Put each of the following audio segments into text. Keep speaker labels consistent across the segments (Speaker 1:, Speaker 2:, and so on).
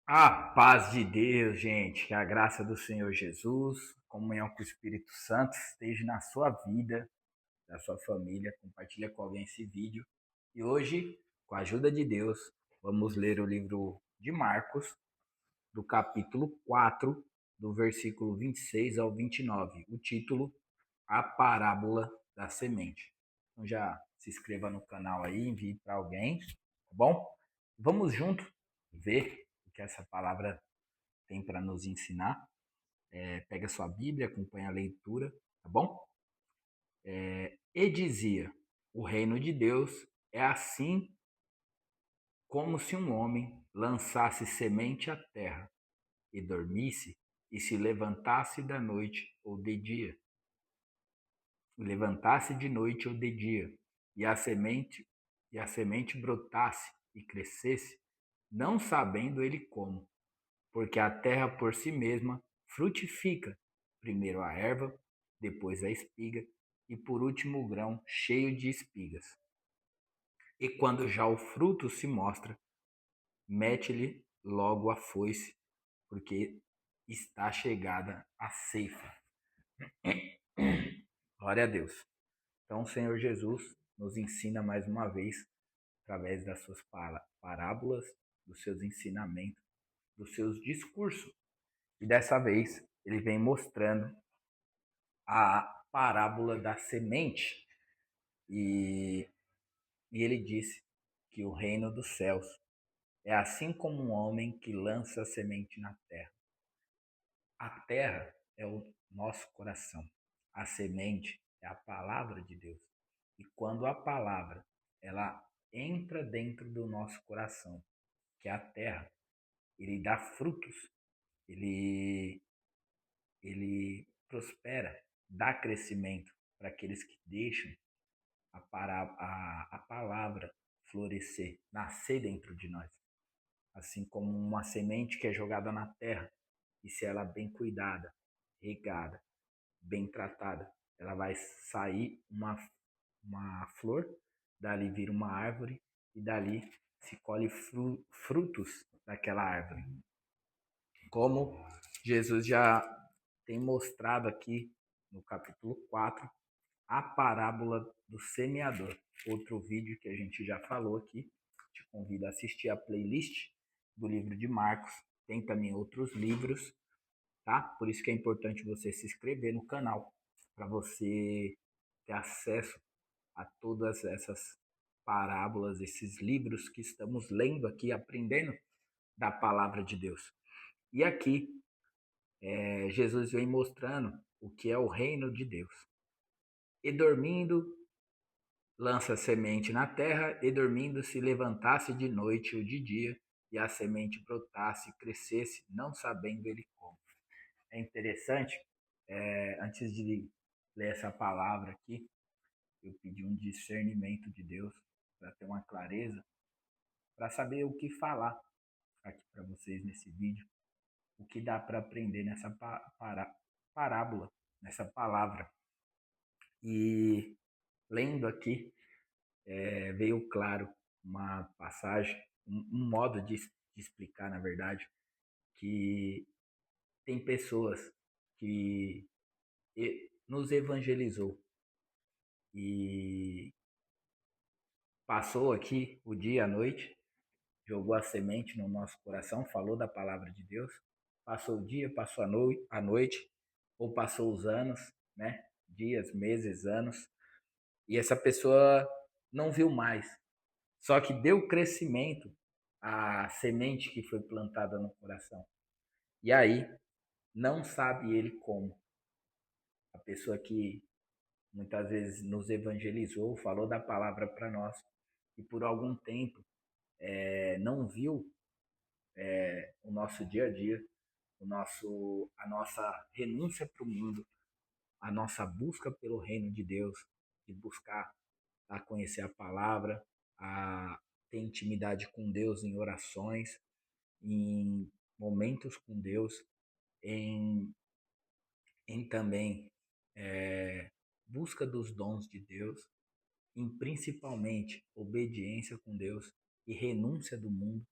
Speaker 1: A paz de Deus, gente, que a graça do Senhor Jesus, comunhão com o Espírito Santo esteja na sua vida, na sua família. Compartilha com alguém esse vídeo. E hoje, com a ajuda de Deus, vamos ler o livro de Marcos, do capítulo 4, do versículo 26 ao 29. O título, A Parábola da Semente. Então já se inscreva no canal aí, envie para alguém, tá bom? Vamos junto ver o que essa palavra tem para nos ensinar. Pega sua Bíblia, acompanha a leitura, tá bom? E dizia: o reino de Deus é assim como se um homem lançasse semente à terra e dormisse e se levantasse da noite ou de dia. Levantasse de noite ou de dia, e a semente brotasse e crescesse, não sabendo ele como, porque a terra por si mesma frutifica, primeiro a erva, depois a espiga, e por último o grão cheio de espigas. E quando já o fruto se mostra, mete-lhe logo a foice, porque está chegada a ceifa. Glória a Deus. Então, o Senhor Jesus nos ensina mais uma vez, através das suas parábolas, dos seus ensinamentos, dos seus discursos. E dessa vez, ele vem mostrando a parábola da semente. E, e ele disse que o reino dos céus é assim como um homem que lança a semente na terra. A terra é o nosso coração. A semente é a palavra de Deus. E quando a palavra ela entra dentro do nosso coração, que é a terra, ele dá frutos, ele ele prospera, dá crescimento para aqueles que deixam a palavra florescer, nascer dentro de nós. Assim como uma semente que é jogada na terra, e se ela é bem cuidada, regada, bem tratada, ela vai sair uma flor, dali vira uma árvore, e dali se colhe frutos daquela árvore. Como Jesus já tem mostrado aqui no capítulo 4, a parábola do semeador. Outro vídeo que a gente já falou aqui. Te convido a assistir a playlist do livro de Marcos. Tem também outros livros, tá? Por isso que é importante você se inscrever no canal, para você ter acesso a todas essas parábolas, esses livros que estamos lendo aqui, aprendendo da palavra de Deus. E aqui, Jesus vem mostrando o que é o reino de Deus. E dormindo, lança a semente na terra, e dormindo se levantasse de noite ou de dia, e a semente brotasse e crescesse, não sabendo ele como. É interessante, antes de ler essa palavra aqui, eu pedi um discernimento de Deus, para ter uma clareza, para saber o que falar aqui para vocês nesse vídeo, o que dá para aprender nessa parábola, nessa palavra. E lendo aqui, veio claro uma passagem, um modo de explicar, na verdade, que tem pessoas que nos evangelizou e passou aqui o dia, a noite, jogou a semente no nosso coração, falou da palavra de Deus, passou o dia, passou a noite, ou passou os anos, né? Dias, meses, anos, e essa pessoa não viu mais. Só que deu crescimento à semente que foi plantada no coração. E aí, não sabe ele como. A pessoa que muitas vezes nos evangelizou, falou da palavra para nós, e por algum tempo não viu o nosso dia a dia, a nossa renúncia para o mundo, a nossa busca pelo reino de Deus, de buscar a conhecer a palavra, a ter intimidade com Deus em orações, em momentos com Deus, em, em também busca dos dons de Deus, em principalmente obediência com Deus e renúncia do mundo,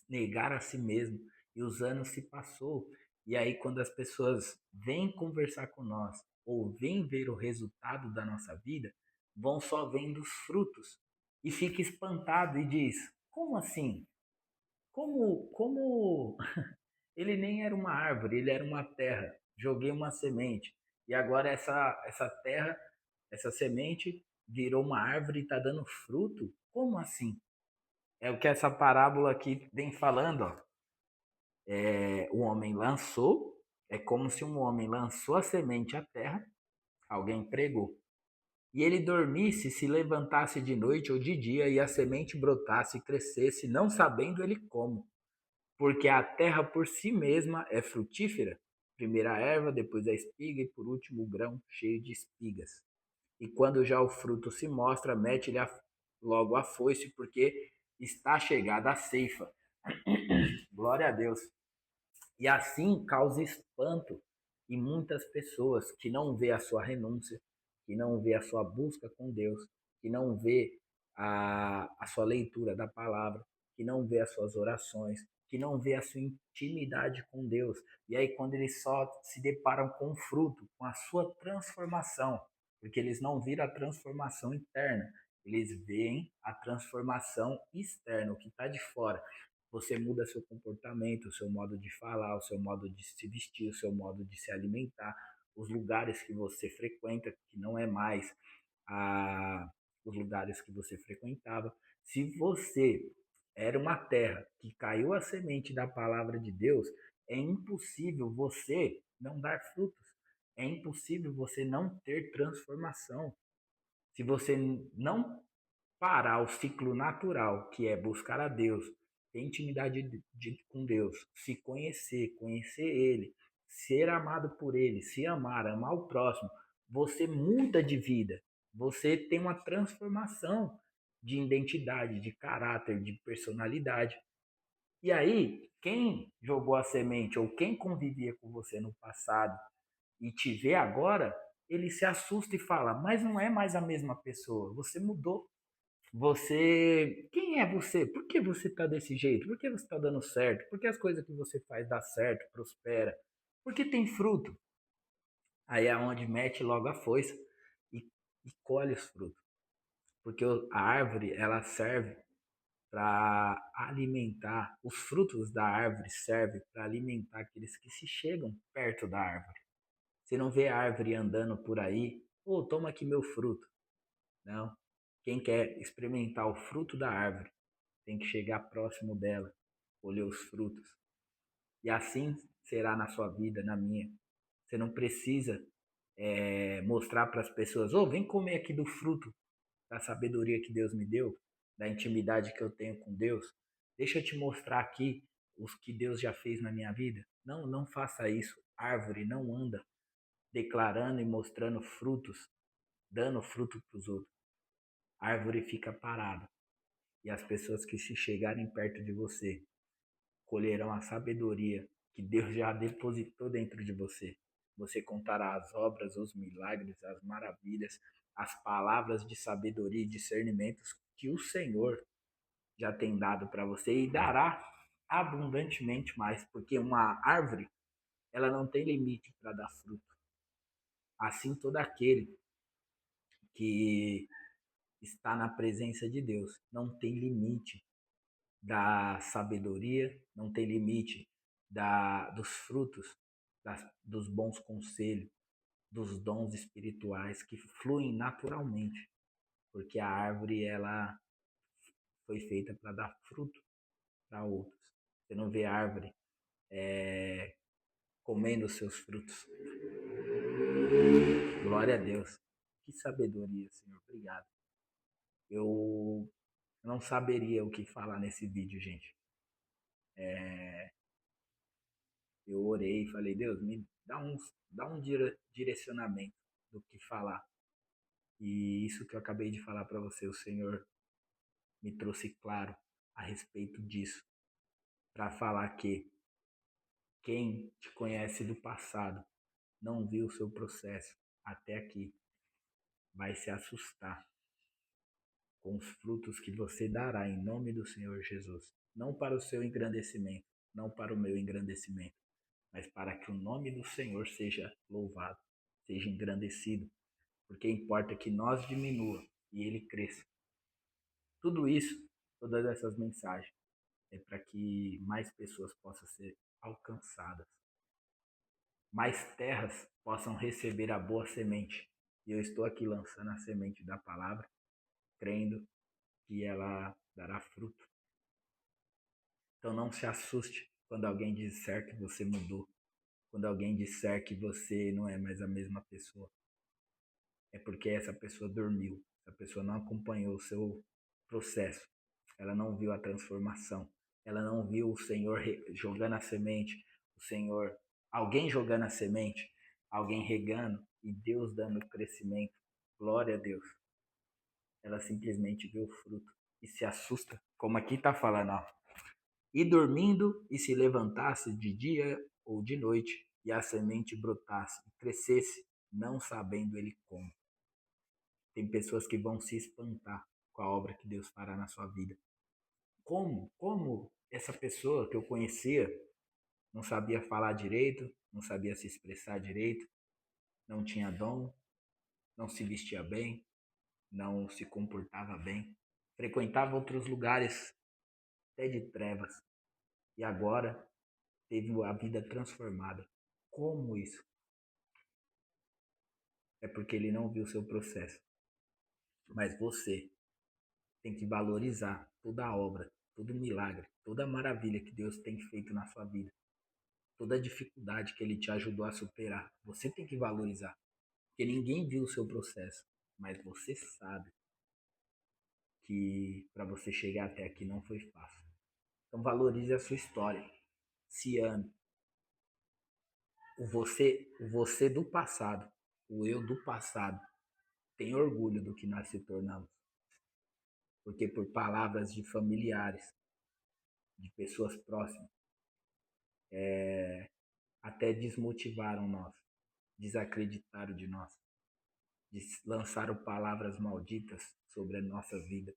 Speaker 1: negar a si mesmo e os anos se passou. E aí quando as pessoas vêm conversar com nós ou vêm ver o resultado da nossa vida, vão só vendo os frutos e fica espantado e diz: como assim? Como ele nem era uma árvore, ele era uma terra. Joguei uma semente e agora essa terra, essa semente virou uma árvore e está dando fruto? Como assim? É o que essa parábola aqui vem falando, ó. O homem lançou, é como se um homem lançou a semente à terra, alguém pregou. E ele dormisse, se levantasse de noite ou de dia, e a semente brotasse e crescesse, não sabendo ele como. Porque a terra por si mesma é frutífera. Primeiro a erva, depois a espiga e por último o grão cheio de espigas. E quando já o fruto se mostra, mete-lhe logo a foice, porque está chegada a ceifa. Glória a Deus. E assim causa espanto em muitas pessoas que não vê a sua renúncia, que não vê a sua busca com Deus, que não vê a sua leitura da palavra, que não vê as suas orações, que não vê a sua intimidade com Deus. E aí quando eles só se deparam com o fruto, com a sua transformação, porque eles não viram a transformação interna, eles veem a transformação externa, o que está de fora. Você muda seu comportamento, o seu modo de falar, o seu modo de se vestir, o seu modo de se alimentar, os lugares que você frequenta, que não é mais os lugares que você frequentava. Se você era uma terra que caiu a semente da palavra de Deus, é impossível você não dar frutos. É impossível você não ter transformação. Se você não parar o ciclo natural, que é buscar a Deus, ter intimidade com Deus, se conhecer, conhecer Ele, ser amado por Ele, se amar, amar o próximo, você muda de vida, você tem uma transformação de identidade, de caráter, de personalidade. E aí, quem jogou a semente ou quem convivia com você no passado e te vê agora, ele se assusta e fala: Mas não é mais a mesma pessoa, você mudou. Quem é você? Por que você está desse jeito? Por que você está dando certo? Por que as coisas que você faz dá certo, prospera? Porque tem fruto. Aí é onde mete logo a foice e, e colhe os frutos. Porque a árvore, ela serve para alimentar, os frutos da árvore servem para alimentar aqueles que se chegam perto da árvore. Você não vê a árvore andando por aí, toma aqui meu fruto. Não. Quem quer experimentar o fruto da árvore tem que chegar próximo dela, colher os frutos. E assim será na sua vida, na minha. Você não precisa mostrar para as pessoas: vem comer aqui do fruto da sabedoria que Deus me deu, da intimidade que eu tenho com Deus. Deixa eu te mostrar aqui os que Deus já fez na minha vida. Não, não faça isso. Árvore não anda declarando e mostrando frutos, dando fruto para os outros. A árvore fica parada. E as pessoas que se chegarem perto de você colherão a sabedoria que Deus já depositou dentro de você. Você contará as obras, os milagres, as maravilhas, as palavras de sabedoria e discernimentos que o Senhor já tem dado para você e dará abundantemente mais, porque uma árvore, ela não tem limite para dar fruto. Assim todo aquele que está na presença de Deus não tem limite da sabedoria, não tem limite dos frutos, dos bons conselhos, dos dons espirituais que fluem naturalmente, porque a árvore ela foi feita para dar fruto para outros. Você não vê a árvore comendo os seus frutos. Glória a Deus. Que sabedoria, Senhor. Obrigado. Eu não saberia o que falar nesse vídeo, gente. Eu orei e falei: Deus, me dá um direcionamento do que falar. E isso que eu acabei de falar para você, o Senhor me trouxe claro a respeito disso, para falar que quem te conhece do passado, não viu o seu processo até aqui, vai se assustar com os frutos que você dará em nome do Senhor Jesus. Não para o seu engrandecimento, não para o meu engrandecimento, mas para que o nome do Senhor seja louvado, seja engrandecido, porque importa que nós diminua e ele cresça. Tudo isso, todas essas mensagens, é para que mais pessoas possam ser alcançadas, mais terras possam receber a boa semente. E eu estou aqui lançando a semente da palavra, crendo que ela dará fruto. Então não se assuste quando alguém disser que você mudou, quando alguém disser que você não é mais a mesma pessoa. É porque essa pessoa dormiu, essa pessoa não acompanhou o seu processo, ela não viu a transformação, ela não viu o Senhor jogando a semente, o Senhor, alguém jogando a semente, alguém regando e Deus dando crescimento. Glória a Deus. Ela simplesmente vê o fruto e se assusta, como aqui está falando, ó. E dormindo e se levantasse de dia ou de noite, e a semente brotasse e crescesse, não sabendo ele como. Tem pessoas que vão se espantar com a obra que Deus fará na sua vida. Como essa pessoa que eu conhecia não sabia falar direito, não sabia se expressar direito, não tinha dom, não se vestia bem, não se comportava bem, frequentava outros lugares até de trevas e agora teve a vida transformada. Como isso? É porque ele não viu o seu processo. Mas você tem que valorizar toda a obra, todo milagre, toda a maravilha que Deus tem feito na sua vida, toda a dificuldade que Ele te ajudou a superar. Você tem que valorizar, porque ninguém viu o seu processo, mas você sabe que para você chegar até aqui não foi fácil. Então valorize a sua história, se ame. O você do passado, o eu do passado, tem orgulho do que nós se tornamos, porque por palavras de familiares, de pessoas próximas, até desmotivaram nós, desacreditaram de nós, lançaram palavras malditas sobre a nossa vida,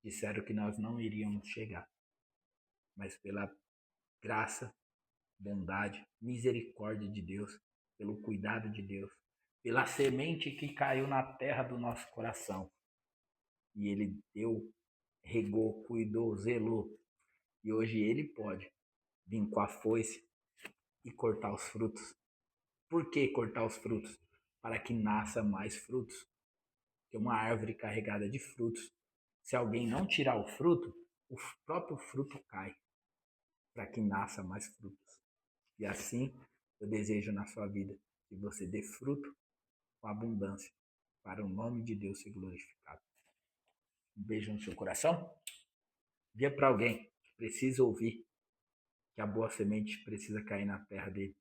Speaker 1: disseram que nós não iríamos chegar, mas pela graça, bondade, misericórdia de Deus, pelo cuidado de Deus, pela semente que caiu na terra do nosso coração, e Ele deu, regou, cuidou, zelou, e hoje Ele pode vir com a foice e cortar os frutos. Por que cortar os frutos? Para que nasça mais frutos. Que uma árvore carregada de frutos, se alguém não tirar o fruto, o próprio fruto cai, para que nasça mais frutos. E assim eu desejo na sua vida que você dê fruto com abundância, para o nome de Deus ser glorificado. Um beijo no seu coração. Via para alguém que precisa ouvir que a boa semente precisa cair na terra dele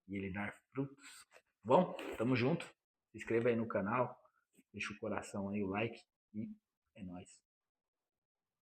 Speaker 1: e ele dar frutos. Bom, tamo junto. Se inscreva aí no canal, deixa o coração aí, o like e é nóis.